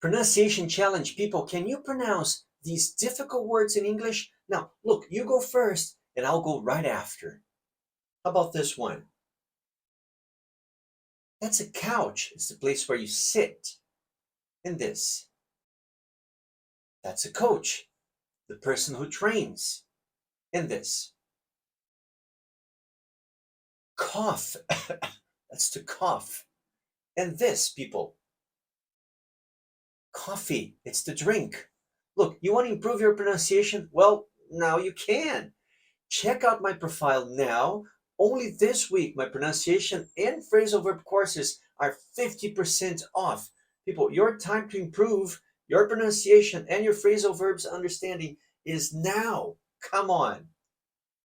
Pronunciation challenge. People, can you pronounce these difficult words in English? Now, look, you go first and I'll go right after. How about this one? That's a couch. It's the place where you sit. And this. That's a coach. The person who trains. And this. Cough. That's to cough. And this, people. Coffee. It's the drink. Look, you want to improve your pronunciation? Well, now you can. Check out my profile now. Only this week, my pronunciation and phrasal verb courses are 50% off. People, your time to improve your pronunciation and your phrasal verbs understanding is now. Come on.